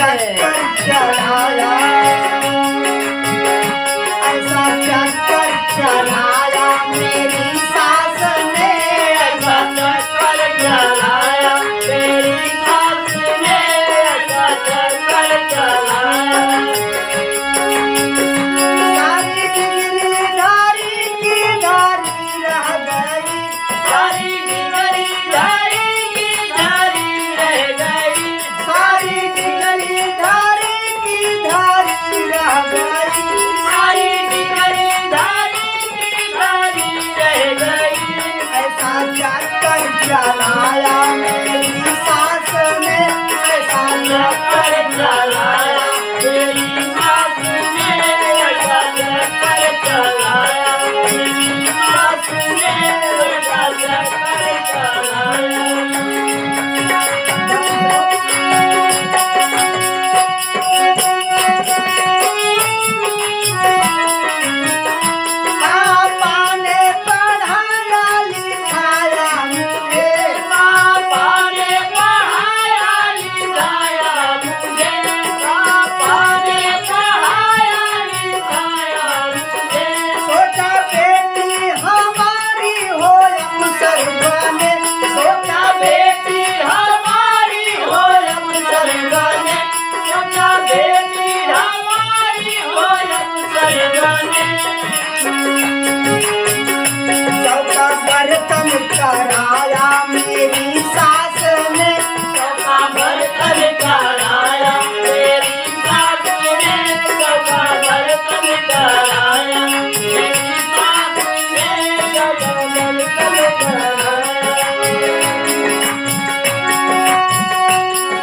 चक्कर चलाया, ऐसा चक्कर चलाया मेरी सास ने, ऐसा चक्कर चलाया मेरी सास ने, ऐसा चक्कर चलाया। सारी डिगरी धारी की धारी रह गई, सारी डिगरी धारी की धारी रह गई, सारी डिगरी धारी की धारी रह गई, सारी डिगरी धारी की धारी रह गई। ऐसा चक्कर चलाया मेरी सास ने, ऐसा चक्कर चलाया मेरी सास ने, ऐसा चक्कर चलाया मेरी सास ने, ऐसा चक्कर चलाया। पापा ने पढ़ाया लिखाया मुझे, पापा ने पढ़ाया लिखाया मुझे, पापा ने पढ़ाया लिखाया मुझे। सोचा बेटी हमारी हो अफसर बने, सोचा बेटी हमारी हो अफसर बने, सोचा बेटी हमारी हो अफसर बने। चौका बर्तन कराया मेरी सास ने, चौका बर्तन कराया मेरी सास ने, चौका बर्तन कराया मेरी सास ने, चौका बर्तन कराया।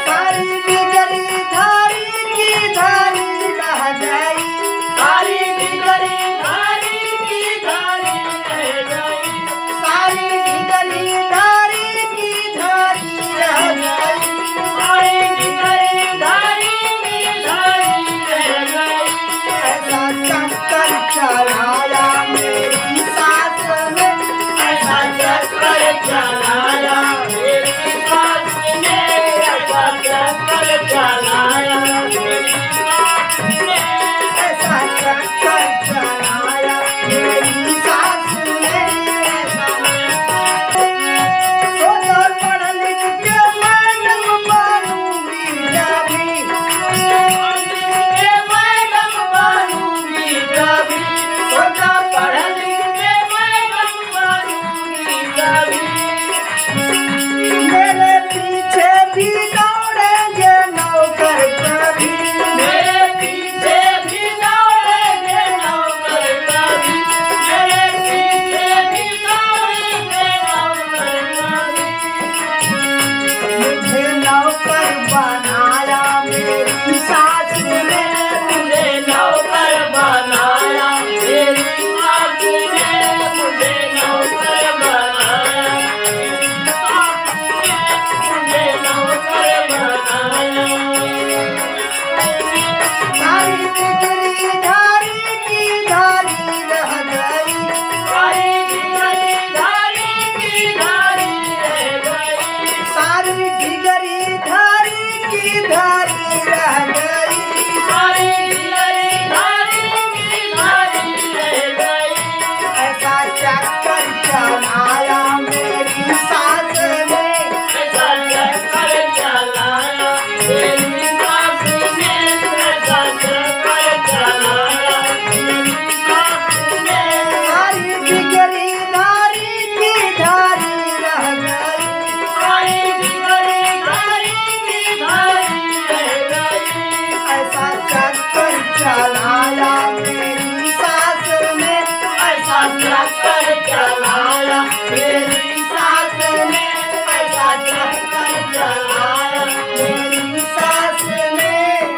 सारी डिगरी धारी की धारी रह गई, सारी डिगरी धारी की धारी रह गई, सारी डिगरी धारी की धारी रह गई, सारी डिगरी धारी की धारी रह गई। ऐसा चक्कर चलाया मेरी सास ने, ऐसा चक्कर चलाया मेरी सास ने, ऐसा चक्कर चलाया मेरी सास ने, ऐसा चक्कर चलाया मेरी सास ने, ऐसा। सोचा पढ़ लिख के मैडम बनूंगी कभी, पढ़ लिख के मैडम बनूंगी कभी, सोचा पढ़ लिख के मैडम बनूंगी कभी। मेरे पीछे भी दौड़ेंगे नौकर कभी, मेरे पीछे भी दौड़ेंगे नौकर कभी, मेरे पीछे भी दौड़ेंगे नौकर कभी। मुझे नौकर बनाया मेरी सास ने, मुझे नौकर बनाया मेरी सास ने, मुझे नौकर बनाया मेरी सास ने, मुझे नौकर बनाया। सारी डिगरी धारी की धारी रह गई, सारी डिगरी धारी की धारी रह गई, सारी डिगरी धारी की धारी